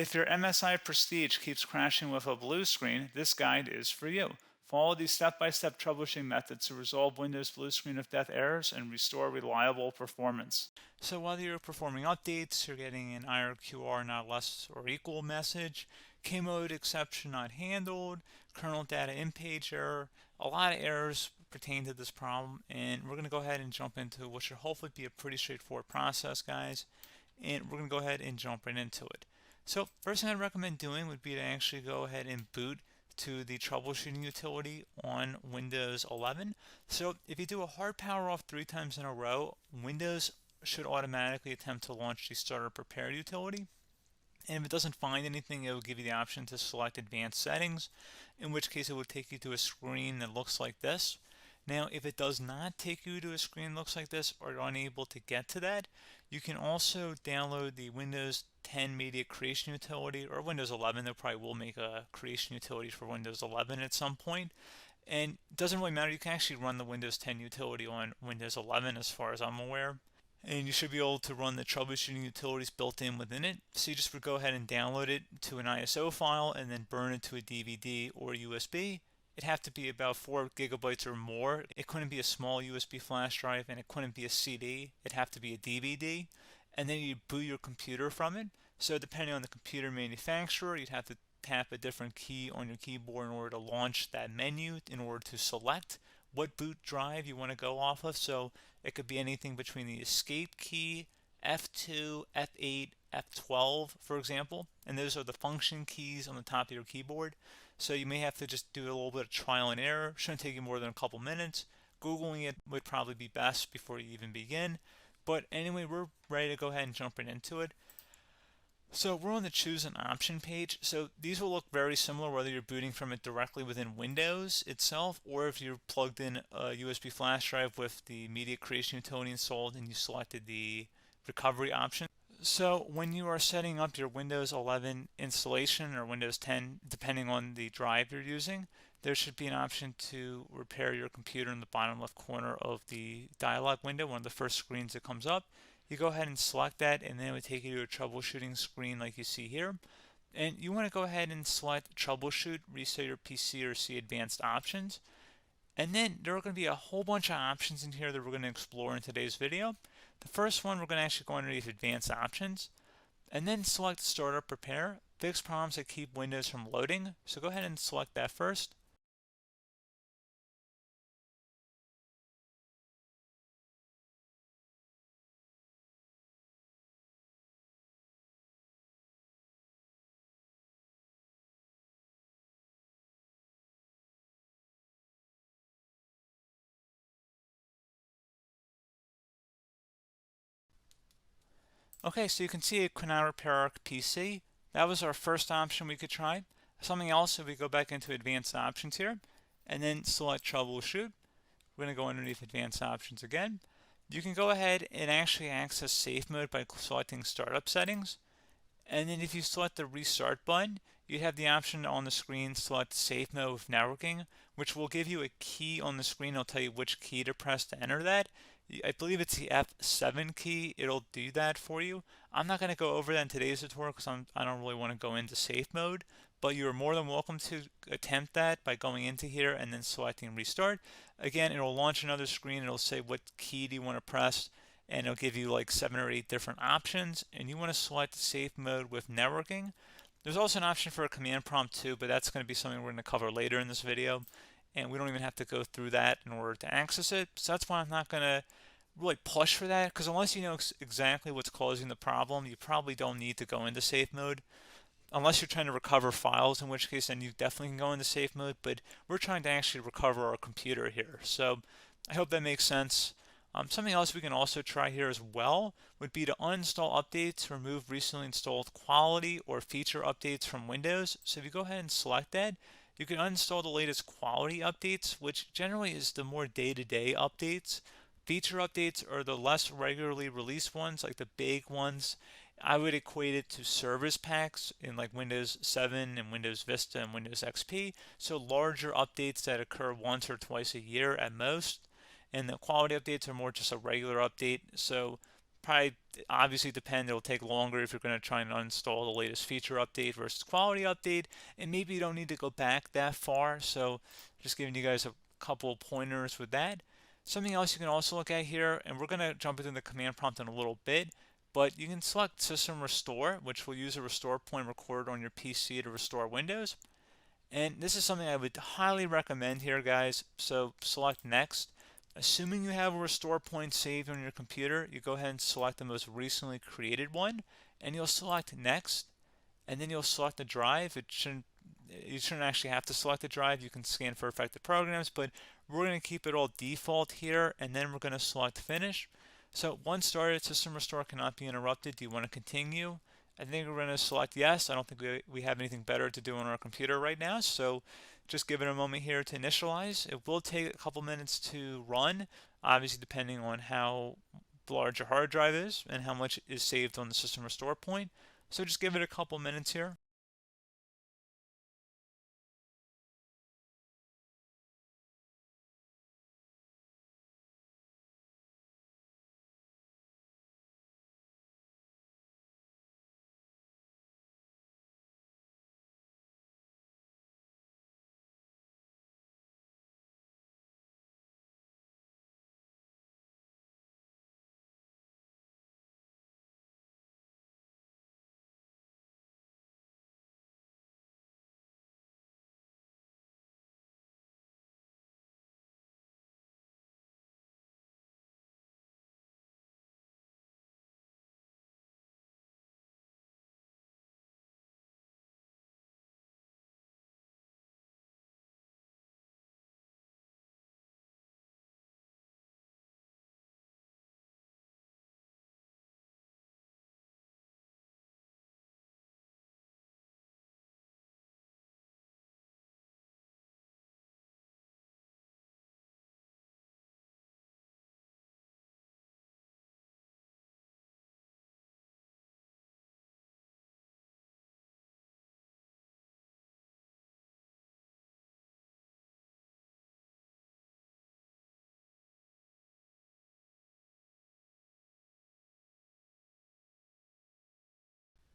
If your MSI Prestige keeps crashing with a blue screen, this guide is for you. Follow these step-by-step troubleshooting methods to resolve Windows blue screen of death errors and restore reliable performance. So while you're performing updates, you're getting an IRQR not less or equal message, K-mode exception not handled, kernel data in page error, a lot of errors pertain to this problem, and we're going to go ahead and jump into what should hopefully be a pretty straightforward process, guys, and we're going to go ahead and jump right into it. So first thing I'd recommend doing would be to actually go ahead and boot to the troubleshooting utility on Windows 11. So if you do a hard power off 3 times in a row, Windows should automatically attempt to launch the starter prepare utility. And if it doesn't find anything, it will give you the option to select advanced settings, in which case it would take you to a screen that looks like this. Now, if it does not take you to a screen that looks like this, or you're unable to get to that, you can also download the Windows 10 Media Creation Utility, or Windows 11. They probably will make a creation utility for Windows 11 at some point. And it doesn't really matter. You can actually run the Windows 10 utility on Windows 11 as far as I'm aware. And you should be able to run the troubleshooting utilities built in within it. So you just would go ahead and download it to an ISO file and then burn it to a DVD or USB. It'd have to be about 4 gigabytes or more. It couldn't be a small USB flash drive, and it couldn't be a CD. It'd have to be a DVD. And then you'd boot your computer from it. So depending on the computer manufacturer, you'd have to tap a different key on your keyboard in order to launch that menu, in order to select what boot drive you want to go off of. So it could be anything between the escape key, F2, F8, F12, for example, and those are the function keys on the top of your keyboard. So you may have to just do a little bit of trial and error. Shouldn't take you more than a couple minutes. Googling it would probably be best before you even begin. But anyway, we're ready to go ahead and jump right into it. So we're on the choose an option page. So these will look very similar whether you're booting from it directly within Windows itself, or if you're plugged in a USB flash drive with the media creation utility installed and you selected the recovery option. So when you are setting up your Windows 11 installation or Windows 10, depending on the drive you're using, there should be an option to repair your computer in the bottom left corner of the dialog window, one of the first screens that comes up. You go ahead and select that, and then it would take you to a troubleshooting screen like you see here. And you want to go ahead and select troubleshoot, reset your PC, or see advanced options. And then there are going to be a whole bunch of options in here that we're going to explore in today's video. The first one, we're going to actually go underneath advanced options and then select startup prepare, fix problems that keep Windows from loading. So go ahead and select that first. Okay, so you can see it could not repair our PC. That was our first option we could try. Something else, if we go back into advanced options here and then select troubleshoot, we're going to go underneath advanced options again. You can go ahead and actually access safe mode by selecting startup settings. And then if you select the restart button, you have the option on the screen select safe mode with networking, which will give you a key on the screen. It'll tell you which key to press to enter that. I believe it's the F7 key. It'll do that for you. I'm not going to go over that in today's tutorial because I don't really want to go into safe mode, but you're more than welcome to attempt that by going into here and then selecting restart. Again, it'll launch another screen. It'll say what key do you want to press, and it'll give you like 7 or 8 different options, and you want to select safe mode with networking. There's also an option for a command prompt too, but that's going to be something we're going to cover later in this video, and we don't even have to go through that in order to access it. So that's why I'm not going to really push for that, because unless you know exactly what's causing the problem, you probably don't need to go into safe mode. Unless you're trying to recover files, in which case then you definitely can go into safe mode, but we're trying to actually recover our computer here. So I hope that makes sense. Something else we can also try here as well would be to uninstall updates, remove recently installed quality or feature updates from Windows. So if you go ahead and select that, you can uninstall the latest quality updates, which generally is the more day-to-day updates. Feature updates are the less regularly released ones, like the big ones. I would equate it to service packs in like Windows 7 and Windows Vista and Windows XP. So larger updates that occur once or twice a year at most. And the quality updates are more just a regular update. So probably obviously depend. It'll take longer if you're going to try and uninstall the latest feature update versus quality update, and maybe you don't need to go back that far. So just giving you guys a couple pointers with that. Something else you can also look at here, and we're going to jump into the command prompt in a little bit, but you can select System Restore, which will use a restore point recorded on your PC to restore Windows. And this is something I would highly recommend here, guys. So select Next. Assuming you have a restore point saved on your computer, you go ahead and select the most recently created one, and you'll select Next, and then you'll select the drive. You shouldn't actually have to select the drive. You can scan for affected programs, but we're going to keep it all default here, and then we're going to select Finish. So once started, System Restore cannot be interrupted. Do you want to continue? I think we're going to select yes. I don't think we have anything better to do on our computer right now, so just give it a moment here to initialize. It will take a couple minutes to run, obviously depending on how large your hard drive is and how much is saved on the System Restore point. So just give it a couple minutes here.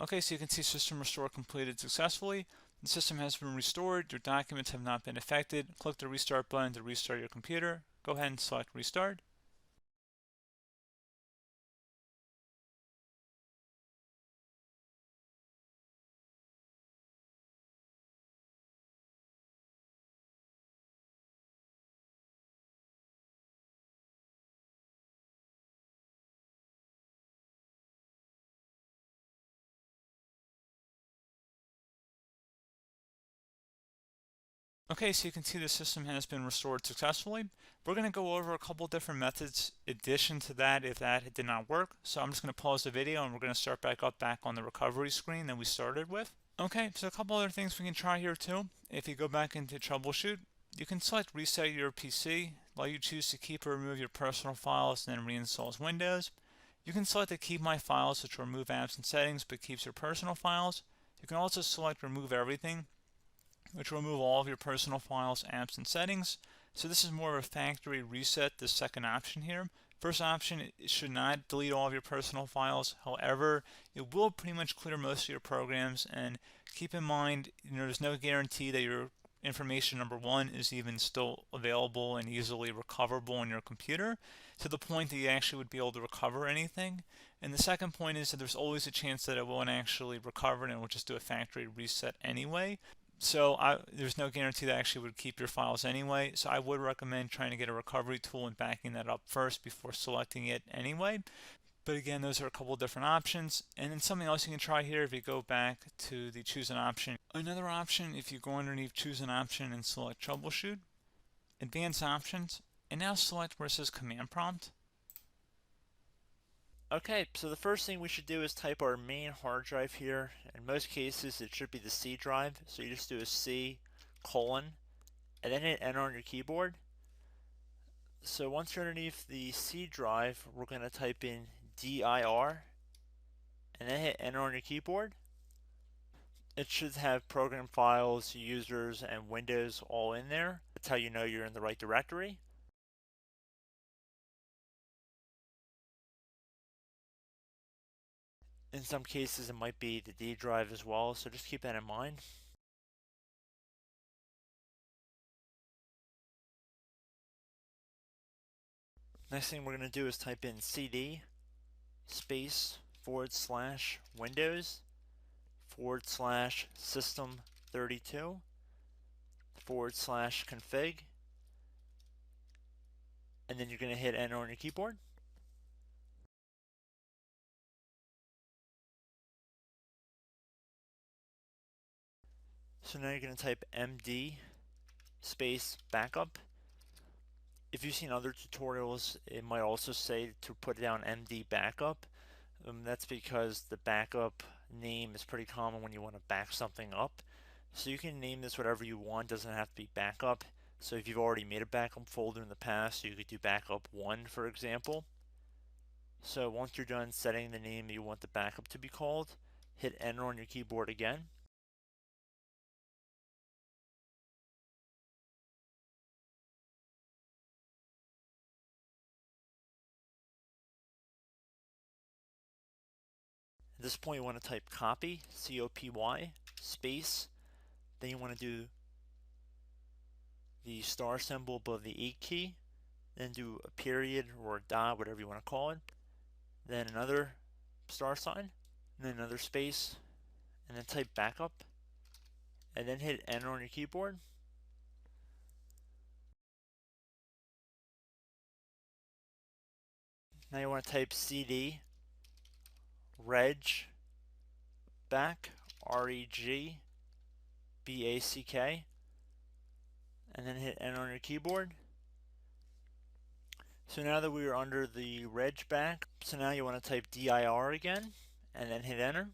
Okay, so you can see System Restore completed successfully. The system has been restored. Your documents have not been affected. Click the Restart button to restart your computer. Go ahead and select Restart. Okay, so you can see the system has been restored successfully. We're going to go over a couple different methods in addition to that if that did not work. So I'm just going to pause the video and we're going to start back on the recovery screen that we started with. Okay, so a couple other things we can try here too. If you go back into troubleshoot, you can select reset your PC, while you choose to keep or remove your personal files and then reinstalls Windows. You can select to keep my files, which will remove apps and settings but keeps your personal files. You can also select remove everything, which will remove all of your personal files, apps, and settings. So this is more of a factory reset, the second option here. First option, it should not delete all of your personal files. However, it will pretty much clear most of your programs. And keep in mind, there's no guarantee that your information, number one, is even still available and easily recoverable on your computer to the point that you actually would be able to recover anything. And the second point is that there's always a chance that it won't actually recover and it will just do a factory reset anyway. So there's no guarantee that actually would keep your files anyway. So I would recommend trying to get a recovery tool and backing that up first before selecting it anyway. But again, those are a couple different options. And then something else you can try here if you go back to the choose an option. Another option, if you go underneath choose an option and select troubleshoot, advanced options, and now select where it says command prompt. Okay, so the first thing we should do is type our main hard drive here. In most cases, it should be the C drive. So you just do a C colon and then hit enter on your keyboard. So once you're underneath the C drive, we're going to type in dir and then hit enter on your keyboard. It should have program files, users, and Windows all in there. That's how you know you're in the right directory. In some cases, it might be the D drive as well, so just keep that in mind. Next thing we're going to do is type in cd space / Windows / system 32 / config, and then you're going to hit enter on your keyboard. So now you're going to type md space backup. If you've seen other tutorials, it might also say to put down md backup. That's because the backup name is pretty common when you want to back something up. So you can name this whatever you want, doesn't have to be backup. So if you've already made a backup folder in the past, you could do backup 1, for example. So once you're done setting the name you want the backup to be called, hit enter on your keyboard again. At this point, you want to type copy, C-O-P-Y, space. Then you want to do the star symbol above the 8 key. Then do a period or a dot, whatever you want to call it. Then another star sign, and then another space, and then type backup. And then hit enter on your keyboard. Now you want to type cd reg back, R-E-G-B-A-C-K, and then hit enter on your keyboard. So now that we are under the reg back, so now you want to type dir again, and then hit enter.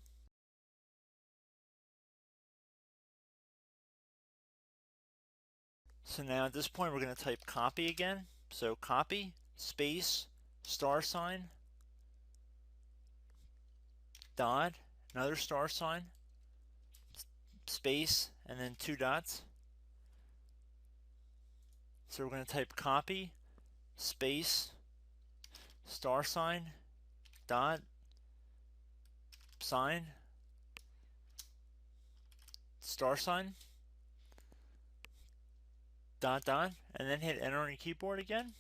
So now at this point we're going to type copy again. So copy, space, star sign, dot, another star sign, space, and then 2 dots. So we're going to type copy, space, star sign, dot, sign, star sign, dot, dot, and then hit enter on your keyboard again.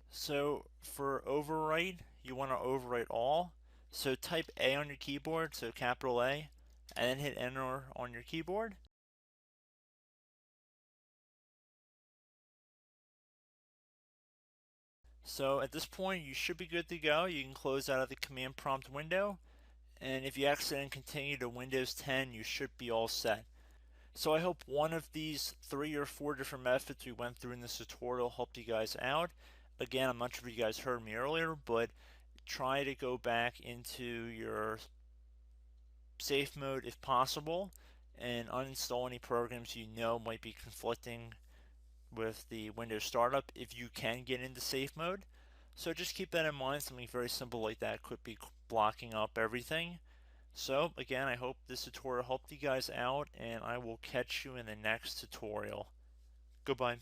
So for overwrite, you want to overwrite all. So type A on your keyboard, so capital A, and then hit enter on your keyboard. So at this point, you should be good to go. You can close out of the command prompt window, and if you accidentally continue to Windows 10, you should be all set. So I hope one of these 3 or 4 different methods we went through in this tutorial helped you guys out. Again, I'm not sure if you guys heard me earlier, but try to go back into your safe mode if possible and uninstall any programs you know might be conflicting with the Windows startup if you can get into safe mode. So just keep that in mind. Something very simple like that could be blocking up everything. So again, I hope this tutorial helped you guys out, and I will catch you in the next tutorial. Goodbye.